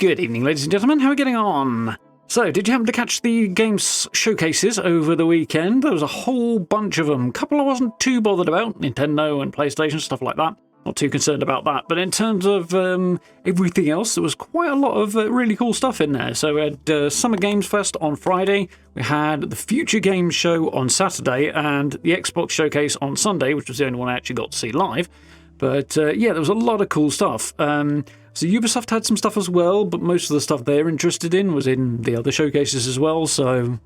Good evening, ladies and gentlemen. How are we getting on? So, did you happen to catch the games showcases over the weekend? There was a whole bunch of them. A couple I wasn't too bothered about. Nintendo and PlayStation, stuff like that. Not too concerned about that. But in terms of everything else, there was quite a lot of really cool stuff in there. So we had Summer Games Fest on Friday. We had the Future Games Show on Saturday. And the Xbox Showcase on Sunday, which was the only one I actually got to see live. But yeah, there was a lot of cool stuff. So Ubisoft had some stuff as well, but most of the stuff they're interested in was in the other showcases as well, so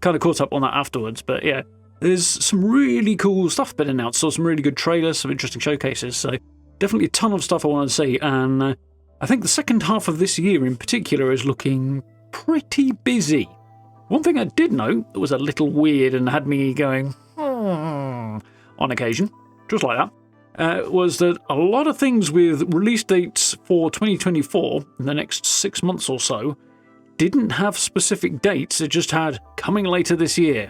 kind of caught up on that afterwards. But yeah, there's some really cool stuff been announced, saw some really good trailers, some interesting showcases, so definitely a ton of stuff I want to see. And I think the second half of this year in particular is looking pretty busy. One thing I did note that was a little weird and had me going, on occasion, just like that. Was that a lot of things with release dates for 2024 in the next 6 months or so didn't have specific dates, it just had coming later this year.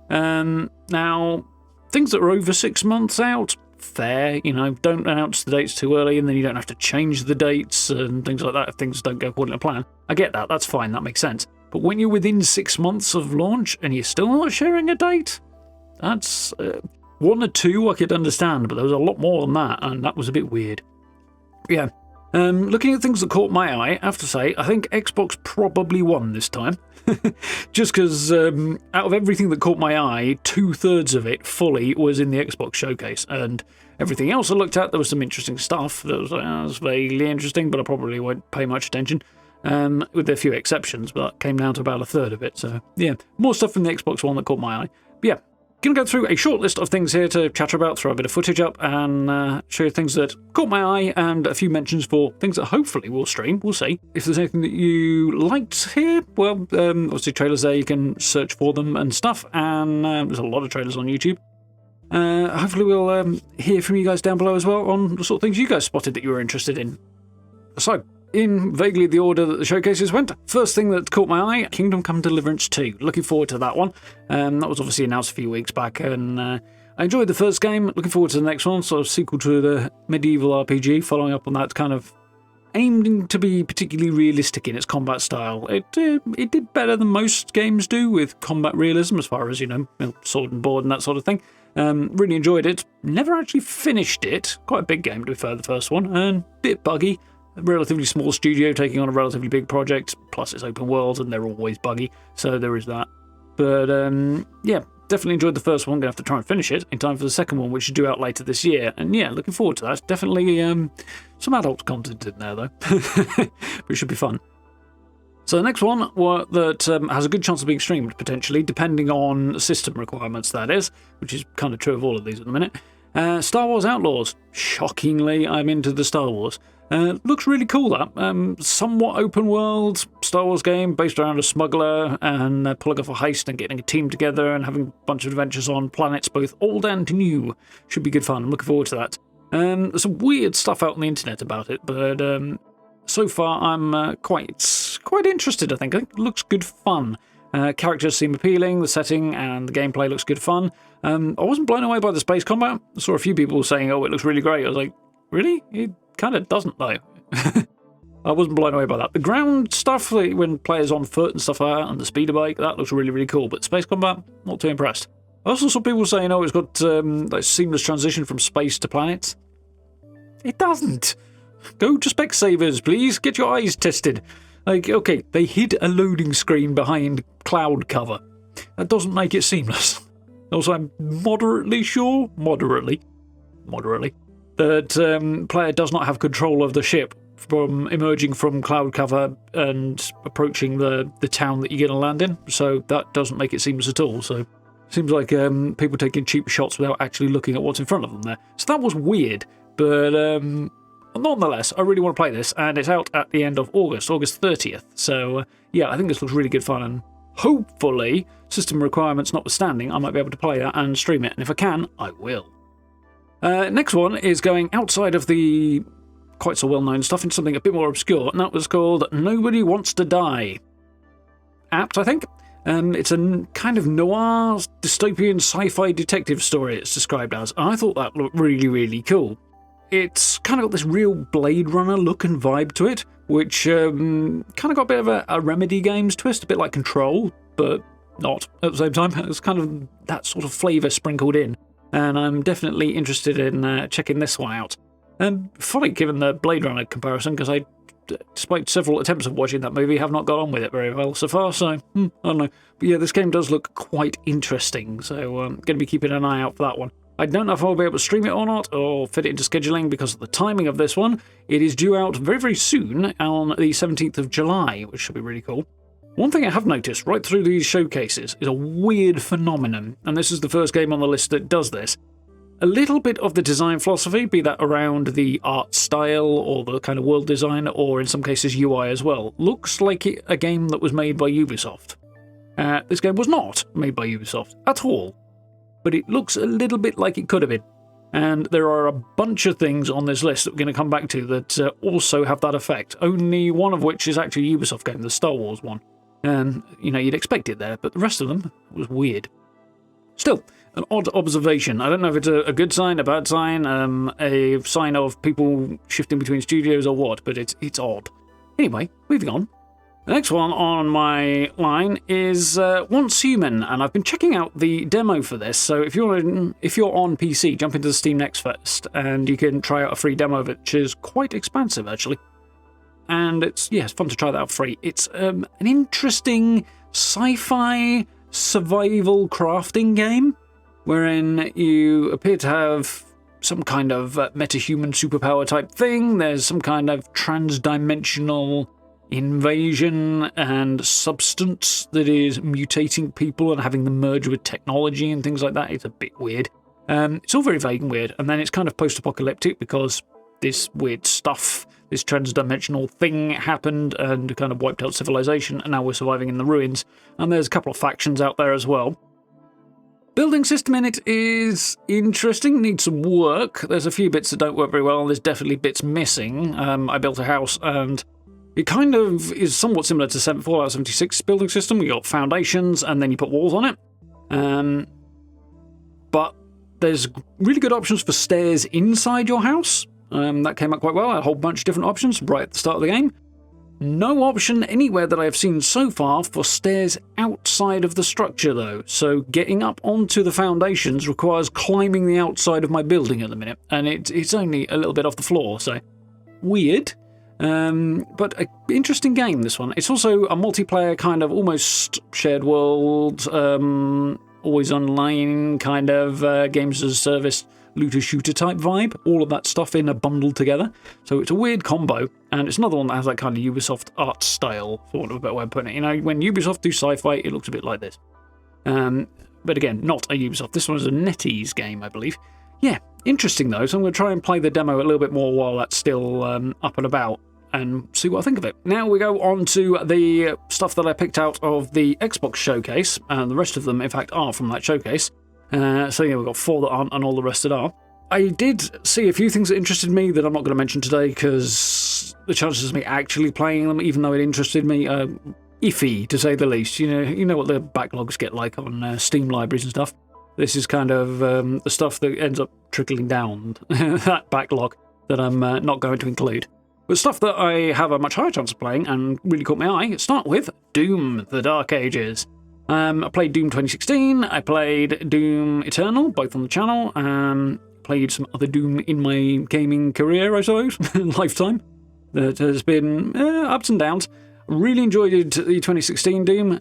Now, things that are over 6 months out, fair, don't announce the dates too early and then you don't have to change the dates and things like that if things don't go according to plan. I get that, that's fine, that makes sense. But when you're within 6 months of launch and you're still not sharing a date, that's... one or two I could understand, but there was a lot more than that, and that was a bit weird. Yeah. Looking at things that caught my eye, I have to say, I think Xbox probably won this time. Just because out of everything that caught my eye, 2/3 of it fully was in the Xbox showcase, and everything else I looked at, there was some interesting stuff that was vaguely interesting, but I probably won't pay much attention. With a few exceptions, but that came down to about 1/3 of it, so yeah. More stuff from the Xbox One that caught my eye. But yeah. Going to go through a short list of things here to chatter about, throw a bit of footage up, and show you things that caught my eye, and a few mentions for things that hopefully we'll stream. We'll see. If there's anything that you liked here, well, obviously trailers there, you can search for them and stuff, and there's a lot of trailers on YouTube. Hopefully we'll hear from you guys down below as well on the sort of things you guys spotted that you were interested in. So, in vaguely the order that the showcases went, first thing that caught my eye, Kingdom Come Deliverance 2. Looking forward to that one. That was obviously announced a few weeks back, and I enjoyed the first game. Looking forward to the next one, sort of sequel to the medieval RPG, following up on that, kind of aimed to be particularly realistic in its combat style. It did better than most games do with combat realism, as far as, sword and board and that sort of thing. Really enjoyed it. Never actually finished it. Quite a big game, to be fair, the first one, and a bit buggy. A relatively small studio taking on a relatively big project, plus it's open world and they're always buggy, so there is that. But yeah, definitely enjoyed the first one. Going to have to try and finish it in time for the second one, which is due out later this year. And yeah, looking forward to that. Definitely some adult content in there though, but it should be fun. So the next one that has a good chance of being streamed potentially, depending on system requirements, that is, which is kind of true of all of these at the minute. Star Wars Outlaws. Shockingly, I'm into the Star Wars. Looks really cool, that. Somewhat open world Star Wars game based around a smuggler and pulling off a heist and getting a team together and having a bunch of adventures on planets both old and new. Should be good fun. I'm looking forward to that. There's some weird stuff out on the internet about it, but so far I'm quite interested, I think. It looks good fun. Characters seem appealing, the setting and the gameplay looks good fun. I wasn't blown away by the space combat. I saw a few people saying, oh, it looks really great. I was like, really? It kind of doesn't, though. I wasn't blown away by that. The ground stuff, like when players on foot and stuff like that, and the speeder bike, that looks really, really cool. But space combat, not too impressed. I also saw people saying, oh, it's got like seamless transition from space to planets. It doesn't. Go to Specsavers, please. Get your eyes tested. Like, okay, they hid a loading screen behind cloud cover. That doesn't make it seamless. Also, I'm moderately sure, that player does not have control of the ship from emerging from cloud cover and approaching the town that you're going to land in. So that doesn't make it seamless at all. So seems like people taking cheap shots without actually looking at what's in front of them there. So that was weird, but nonetheless, I really want to play this, and it's out at the end of August 30th. So yeah, I think this looks really good fun, and hopefully, system requirements notwithstanding, I might be able to play that and stream it, and if I can, I will. Next one is going outside of the quite so well-known stuff into something a bit more obscure, and that was called Nobody Wants to Die. Apt, I think. It's a kind of noir, dystopian, sci-fi detective story it's described as, and I thought that looked really, really cool. it's kind of got this real Blade Runner look and vibe to it, which kind of got a bit of a Remedy Games twist, a bit like Control, but not at the same time. It's kind of that sort of flavour sprinkled in, and I'm definitely interested in checking this one out. Funny given the Blade Runner comparison, because I, despite several attempts of watching that movie, have not got on with it very well so far, so I don't know. But yeah, this game does look quite interesting, so I'm going to be keeping an eye out for that one. I don't know if I'll be able to stream it or not, or fit it into scheduling because of the timing of this one. It is due out very, very soon on the 17th of July, which should be really cool. One thing I have noticed right through these showcases is a weird phenomenon, and this is the first game on the list that does this. A little bit of the design philosophy, be that around the art style or the kind of world design, or in some cases UI as well, looks like a game that was made by Ubisoft. This game was not made by Ubisoft at all, but it looks a little bit like it could have been. And there are a bunch of things on this list that we're going to come back to that also have that effect, only one of which is actually a Ubisoft game, the Star Wars one. You'd expect it there, but the rest of them was weird. Still, an odd observation. I don't know if it's a good sign, a bad sign, a sign of people shifting between studios or what, but it's odd. Anyway, moving on. The next one on my line is Once Human, and I've been checking out the demo for this, so if you're on PC, jump into the Steam Next Fest, and you can try out a free demo of it, which is quite expansive, actually. And it's fun to try that out free. It's an interesting sci-fi survival crafting game, wherein you appear to have some kind of metahuman superpower type thing. There's some kind of trans-dimensional invasion and substance that is mutating people and having them merge with technology and things like that. It's a bit weird. It's all very vague and weird, and then it's kind of post-apocalyptic because this weird stuff, this trans-dimensional thing happened and kind of wiped out civilization, and now we're surviving in the ruins. And there's a couple of factions out there as well. Building system in it is interesting, needs some work. There's a few bits that don't work very well, there's definitely bits missing. I built a house, and it kind of is somewhat similar to Fallout 76 building system. You got foundations, and then you put walls on it. But there's really good options for stairs inside your house. That came out quite well, a whole bunch of different options right at the start of the game. No option anywhere that I have seen so far for stairs outside of the structure though, so getting up onto the foundations requires climbing the outside of my building at the minute, and it's only a little bit off the floor, so weird. But an interesting game, this one. It's also a multiplayer kind of almost shared world, always online kind of games as a service, looter-shooter type vibe, all of that stuff in a bundle together. So it's a weird combo, and it's another one that has that kind of Ubisoft art style, for want of a better way of putting it. You know, when Ubisoft do sci-fi, it looks a bit like this. But again, not a Ubisoft. This one is a NetEase game, I believe. Yeah, interesting though, so I'm going to try and play the demo a little bit more while that's still up and about, and see what I think of it. Now we go on to the stuff that I picked out of the Xbox showcase, and the rest of them, in fact, are from that showcase. So yeah, we've got 4 that aren't and all the rest that are. I did see a few things that interested me that I'm not going to mention today because the chances of me actually playing them, even though it interested me, are iffy to say the least. You know what the backlogs get like on Steam libraries and stuff. This is kind of the stuff that ends up trickling down that backlog that I'm not going to include. But stuff that I have a much higher chance of playing and really caught my eye, start with Doom: The Dark Ages. I played Doom 2016, I played Doom Eternal, both on the channel, played some other Doom in my gaming career, I suppose, lifetime. That has been ups and downs. Really enjoyed the 2016 Doom.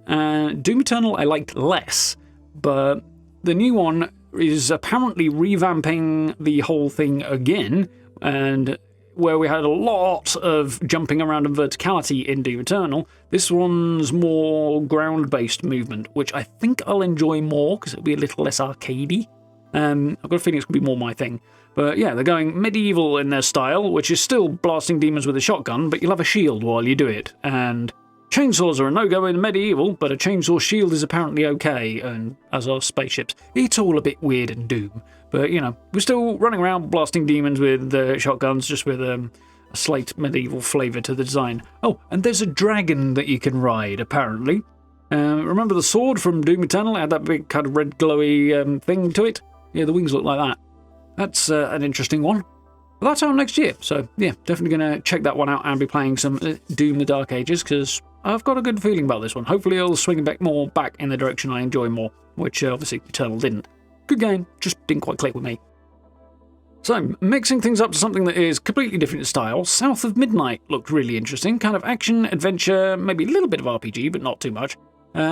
Doom Eternal I liked less, but the new one is apparently revamping the whole thing again, and where we had a lot of jumping around and verticality in Doom Eternal, this one's more ground-based movement, which I think I'll enjoy more because it'll be a little less arcadey. I've got a feeling it's going to be more my thing. But yeah, they're going medieval in their style, which is still blasting demons with a shotgun, but you'll have a shield while you do it. And chainsaws are a no-go in medieval, but a chainsaw shield is apparently okay, and as are spaceships. It's all a bit weird in Doom. But, we're still running around blasting demons with shotguns, just with a slight medieval flavour to the design. Oh, and there's a dragon that you can ride, apparently. Remember the sword from Doom Eternal? It had that big kind of red glowy thing to it? Yeah, the wings look like that. That's an interesting one. But that's out next year, so yeah, definitely going to check that one out and be playing some Doom the Dark Ages, because I've got a good feeling about this one. Hopefully it'll swing back in the direction I enjoy more, which obviously Eternal didn't. Good game, just didn't quite click with me. So, mixing things up to something that is completely different in style, South of Midnight looked really interesting. Kind of action, adventure, maybe a little bit of RPG, but not too much.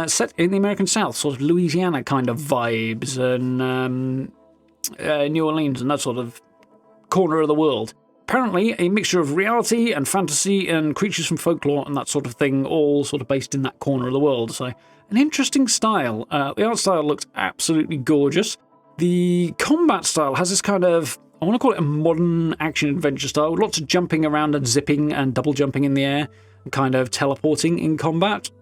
Set in the American South, sort of Louisiana kind of vibes, and New Orleans and that sort of corner of the world. Apparently, a mixture of reality and fantasy and creatures from folklore and that sort of thing, all sort of based in that corner of the world. So, an interesting style. The art style looks absolutely gorgeous. The combat style has this kind of, I want to call it a modern action-adventure style, with lots of jumping around and zipping and double jumping in the air, and kind of teleporting in combat.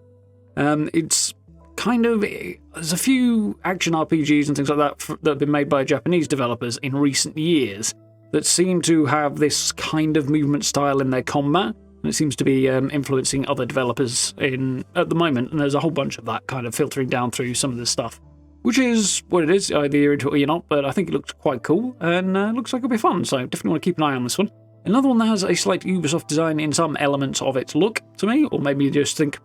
It's kind of, there's a few action RPGs and things like that that have been made by Japanese developers in recent years that seem to have this kind of movement style in their combat, and it seems to be influencing other developers at the moment, and there's a whole bunch of that kind of filtering down through some of this stuff. Which is what it is, either you're into it or you're not, but I think it looks quite cool, and looks like it'll be fun, so definitely want to keep an eye on this one. Another one that has a slight Ubisoft design in some elements of its look, to me, or maybe you just think,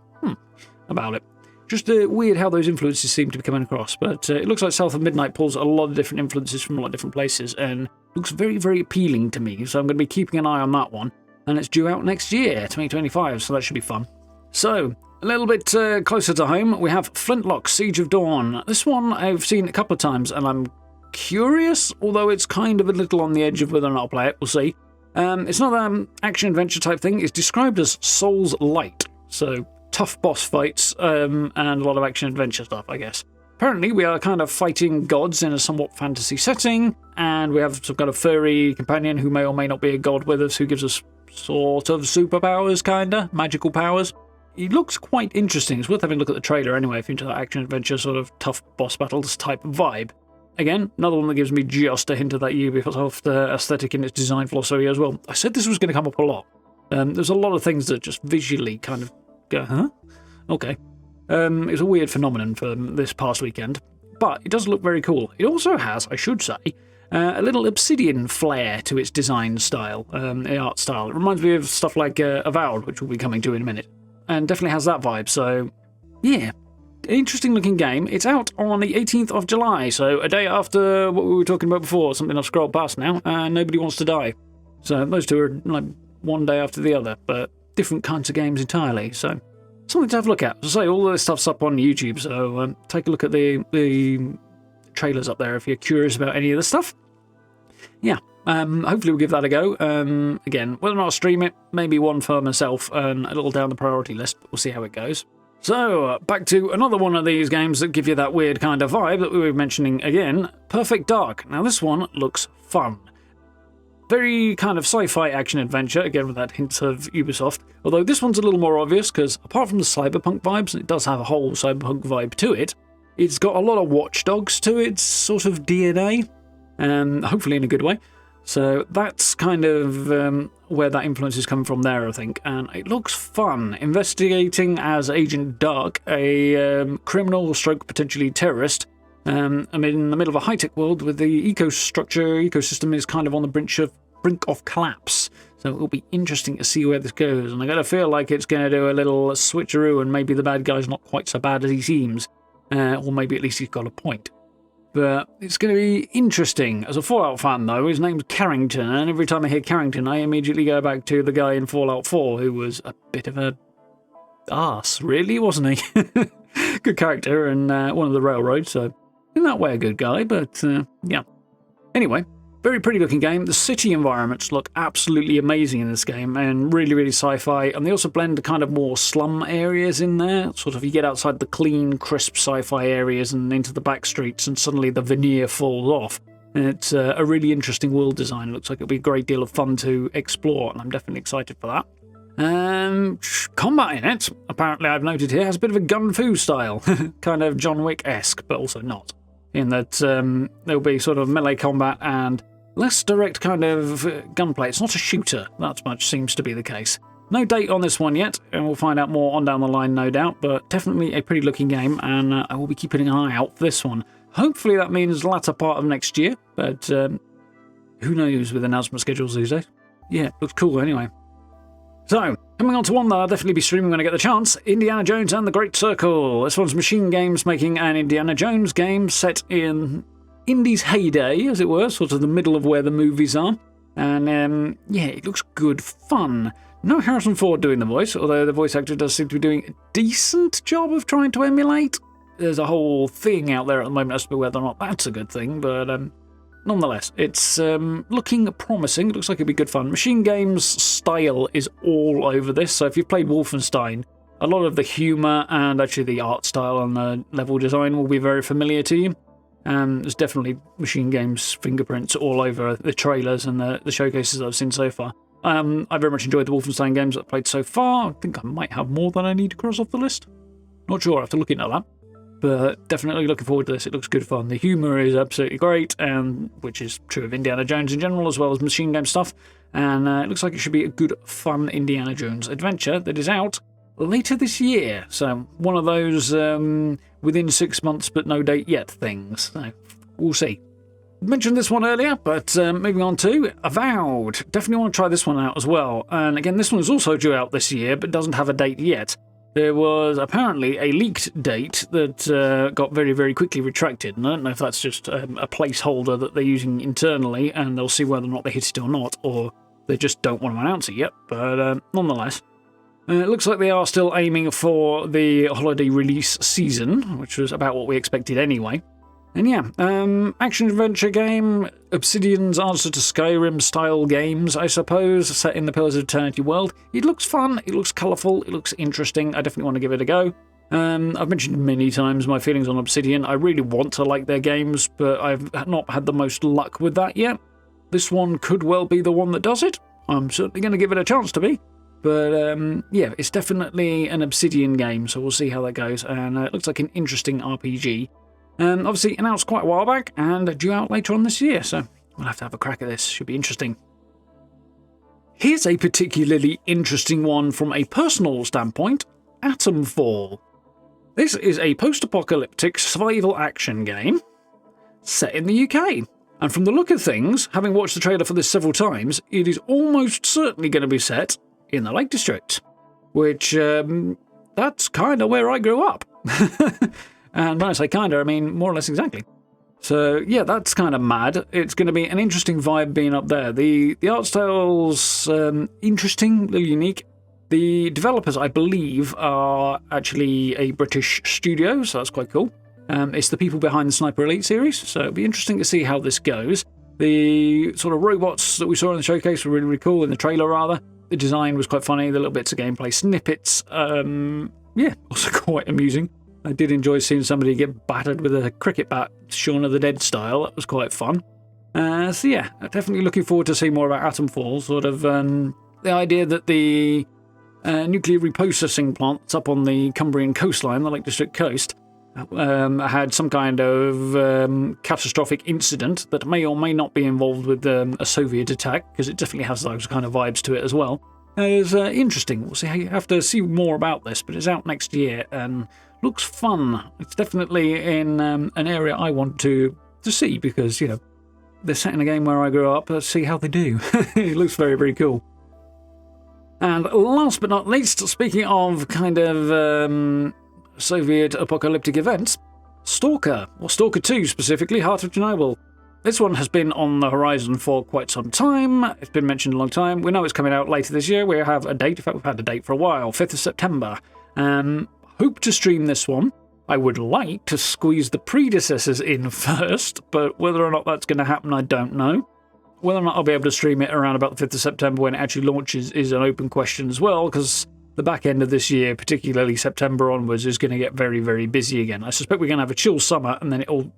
about it. Just weird how those influences seem to be coming across, but it looks like South of Midnight pulls a lot of different influences from a lot of different places, and looks very, very appealing to me, so I'm going to be keeping an eye on that one, and it's due out next year, 2025, so that should be fun. So, a little bit closer to home, we have Flintlock Siege of Dawn. This one I've seen a couple of times, and I'm curious, although it's kind of a little on the edge of whether or not I'll play it, we'll see. It's not an action-adventure type thing, it's described as Souls-light, so tough boss fights, and a lot of action-adventure stuff, I guess. Apparently, we are kind of fighting gods in a somewhat fantasy setting, and we have some kind of furry companion who may or may not be a god with us, who gives us sort of superpowers, kinda, magical powers. It looks quite interesting. It's worth having a look at the trailer anyway, if you're into that action-adventure sort of tough boss battles type vibe. Again, another one that gives me just a hint of that Ubisoft aesthetic in its design philosophy as well. I said this was going to come up a lot. There's a lot of things that just visually kind of go, huh? Okay. It's a weird phenomenon for this past weekend, but it does look very cool. It also has, I should say, a little Obsidian flair to its design style, art style. It reminds me of stuff like Avowed, which we'll be coming to in a minute, and definitely has that vibe, so yeah. Interesting looking game. It's out on the 18th of July, so a day after what we were talking about before, something I've scrolled past now, and Nobody Wants to Die. So those two are like one day after the other, but different kinds of games entirely, so something to have a look at. As I say, all of this stuff's up on YouTube, so take a look at the trailers up there if you're curious about any of this stuff. Yeah, hopefully we'll give that a go. Again, whether or not I'll stream it, maybe one for myself and a little down the priority list, but we'll see how it goes. So, back to another one of these games that give you that weird kind of vibe that we were mentioning again, Perfect Dark. Now this one looks fun. Very kind of sci-fi action-adventure, again with that hint of Ubisoft, although this one's a little more obvious because apart from the cyberpunk vibes, and it does have a whole cyberpunk vibe to it, it's got a lot of Watch Dogs to its sort of DNA, hopefully in a good way. So that's kind of where that influence is coming from there, I think, and it looks fun. Investigating as Agent Dark, a criminal stroke potentially terrorist. I'm in the middle of a high-tech world with the ecosystem is kind of on the brink of collapse. So it'll be interesting to see where this goes, and I gotta feel like it's going to do a little switcheroo, and maybe the bad guy's not quite so bad as he seems, or maybe at least he's got a point. But it's going to be interesting. As a Fallout fan, though, his name's Carrington, and every time I hear Carrington, I immediately go back to the guy in Fallout 4 who was a bit of a arse, really, wasn't he? Good character, and one of the railroads, so in that way a good guy, but yeah. Anyway, very pretty looking game. The city environments look absolutely amazing in this game, and really, really sci-fi, and they also blend kind of more slum areas in there. Sort of you get outside the clean, crisp sci-fi areas and into the back streets, and suddenly the veneer falls off. And it's a really interesting world design. It looks like it'll be a great deal of fun to explore, and I'm definitely excited for that. Combat in it, apparently I've noted here, has a bit of a gun fu style. Kind of John Wick-esque, but also not. In that there'll be sort of melee combat and less direct kind of gunplay. It's not a shooter, that much seems to be the case. No date on this one yet, and we'll find out more on down the line, no doubt, but definitely a pretty looking game, and I will be keeping an eye out for this one. Hopefully that means latter part of next year, but who knows with announcement schedules these days. Yeah, looks cool anyway. So, coming on to one that I'll definitely be streaming when I get the chance, Indiana Jones and the Great Circle. This one's Machine Games making an Indiana Jones game set in Indy's heyday, as it were, sort of the middle of where the movies are. And, yeah, it looks good fun. No Harrison Ford doing the voice, although the voice actor does seem to be doing a decent job of trying to emulate. There's a whole thing out there at the moment as to whether or not that's a good thing, but nonetheless, it's looking promising. It looks like it'd be good fun. Machine Games style is all over this, so if you've played Wolfenstein, a lot of the humour and actually the art style and the level design will be very familiar to you. There's definitely Machine Games fingerprints all over the trailers and the showcases I've seen so far. I very much enjoyed the Wolfenstein games that I've played so far. I think I might have more than I need to cross off the list. Not sure, I have to look into that. But definitely looking forward to this. It looks good fun. The humour is absolutely great, which is true of Indiana Jones in general, as well as Machine Game stuff. And it looks like it should be a good, fun Indiana Jones adventure that is out later this year. So one of those within 6 months but no date yet things. So we'll see. Mentioned this one earlier, but moving on to Avowed. Definitely want to try this one out as well. And again, this one is also due out this year, but doesn't have a date yet. There was apparently a leaked date that got very, very quickly retracted. And I don't know if that's just a placeholder that they're using internally, and they'll see whether or not they hit it or not, or they just don't want to announce it yet. But nonetheless, it looks like they are still aiming for the holiday release season, which was about what we expected anyway. And yeah, action-adventure game, Obsidian's answer to Skyrim-style games, I suppose, set in the Pillars of Eternity world. It looks fun, it looks colourful, it looks interesting. I definitely want to give it a go. I've mentioned many times my feelings on Obsidian. I really want to like their games, but I've not had the most luck with that yet. This one could well be the one that does it. I'm certainly going to give it a chance to be. But yeah, it's definitely an Obsidian game, so we'll see how that goes. And it looks like an interesting RPG. Obviously announced quite a while back and due out later on this year, so we'll have to have a crack at this. Should be interesting. Here's a particularly interesting one from a personal standpoint, Atomfall. This is a post-apocalyptic survival action game set in the UK. And from the look of things, having watched the trailer for this several times, it is almost certainly going to be set in the Lake District, which that's kind of where I grew up. And when I say kinda, I mean more or less exactly. So yeah, that's kind of mad. It's going to be an interesting vibe being up there. The art style's interesting, a little unique. The developers, I believe, are actually a British studio, so that's quite cool. It's the people behind the Sniper Elite series, so it'll be interesting to see how this goes. The sort of robots that we saw in the showcase were really, really cool, in the trailer rather. The design was quite funny, the little bits of gameplay snippets, yeah, also quite amusing. I did enjoy seeing somebody get battered with a cricket bat, Shaun of the Dead style. That was quite fun. So yeah, definitely looking forward to seeing more about Atomfall. Sort of the idea that the nuclear reprocessing plant that's up on the Cumbrian coastline, the Lake District coast, had some kind of catastrophic incident that may or may not be involved with a Soviet attack, because it definitely has those kind of vibes to it as well. It's interesting. We'll see how you have to see more about this, but it's out next year and looks fun. It's definitely in an area I want to see, because, you know, they're set in a game where I grew up. Let's see how they do. It looks very, very cool. And last but not least, speaking of kind of Soviet apocalyptic events, Stalker, or Stalker 2 specifically, Heart of Chernobyl. This one has been on the horizon for quite some time. It's been mentioned a long time. We know it's coming out later this year. We have a date. In fact, we've had a date for a while, 5th of September. Hope to stream this one. I would like to squeeze the predecessors in first, but whether or not that's going to happen, I don't know. Whether or not I'll be able to stream it around about the 5th of September when it actually launches is an open question as well, because the back end of this year, particularly September onwards, is going to get very, very busy again. I suspect we're going to have a chill summer, and then it'll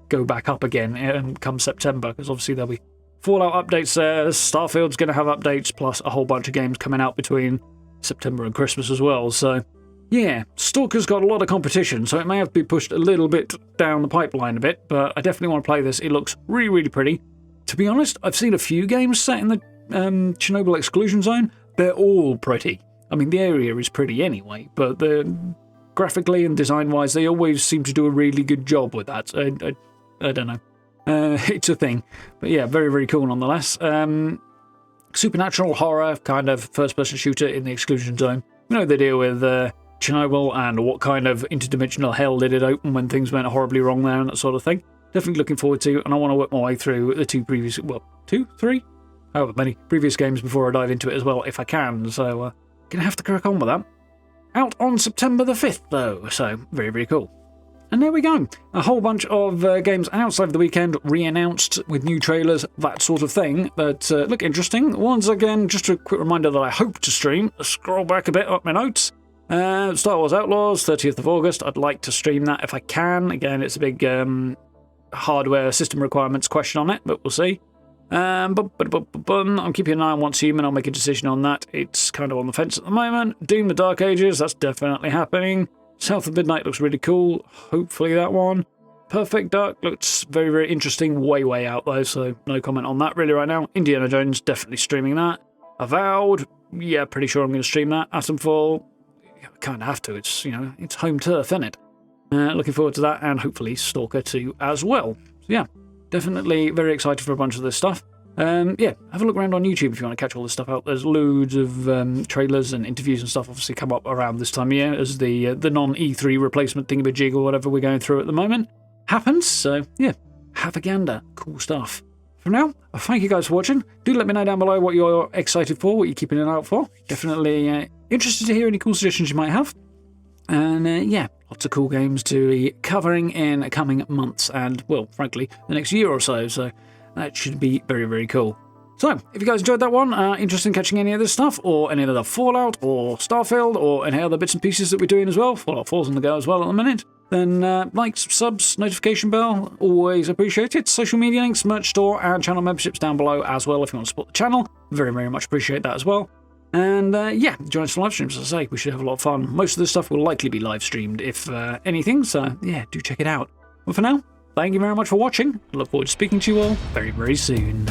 go back up again come September, because obviously there'll be Fallout updates there. Starfield's going to have updates, plus a whole bunch of games coming out between September and Christmas as well. So yeah, Stalker's got a lot of competition, so it may have to be pushed a little bit down the pipeline a bit, but I definitely want to play this. It looks really, really pretty. To be honest, I've seen a few games set in the Chernobyl exclusion zone. They're all pretty. I mean, the area is pretty anyway, but graphically and design-wise, they always seem to do a really good job with that. I don't know. It's a thing. But yeah, very, very cool nonetheless. Supernatural horror, kind of first-person shooter in the exclusion zone. We know the deal with Chernobyl and what kind of interdimensional hell did it open when things went horribly wrong there and that sort of thing. Definitely looking forward to, and I want to work my way through the two previous, well, 2, 3? However many previous games before I dive into it as well, if I can. So, gonna have to crack on with that. Out on September the 5th, though, so very, very cool. And there we go. A whole bunch of games outside of the weekend re-announced with new trailers, that sort of thing, that look interesting. Once again, just a quick reminder that I hope to stream. Scroll back a bit up my notes. Star Wars Outlaws, 30th of August. I'd like to stream that if I can. Again, it's a big hardware system requirements question on it, but we'll see. I'm keeping an eye on Once Human. I'll make a decision on that. It's kind of on the fence at the moment. Doom the Dark Ages, that's definitely happening. South of Midnight looks really cool. Hopefully that one. Perfect Dark looks very, very interesting. Way, way out though, so no comment on that really right now. Indiana Jones, definitely streaming that. Avowed, yeah, pretty sure I'm going to stream that. Atomfall, I kind of have to. It's, you know, it's home turf, isn't it? Looking forward to that, and hopefully Stalker 2 as well. So yeah, definitely very excited for a bunch of this stuff. Yeah, have a look around on YouTube if you want to catch all this stuff out. There's loads of trailers and interviews and stuff obviously come up around this time of year as the non-E3 replacement thingamajig or whatever we're going through at the moment happens. So yeah, have a gander. Cool stuff. For now, thank you guys for watching. Do let me know down below what you're excited for, what you're keeping an eye out for. Definitely interested to hear any cool suggestions you might have. And yeah, lots of cool games to be covering in coming months and, well, frankly, the next year or so. So that should be very, very cool. So, if you guys enjoyed that one, interested in catching any of this stuff, or any of the Fallout, or Starfield, or any other bits and pieces that we're doing as well, Fallout 4's on the go as well at the minute, then likes, subs, notification bell, always appreciated. Social media links, merch store, and channel memberships down below as well if you want to support the channel. Very, very much appreciate that as well. And yeah, join us for live streams, as I say, we should have a lot of fun. Most of this stuff will likely be live streamed, if anything, so yeah, do check it out. But for now, thank you very much for watching. I look forward to speaking to you all very, very soon.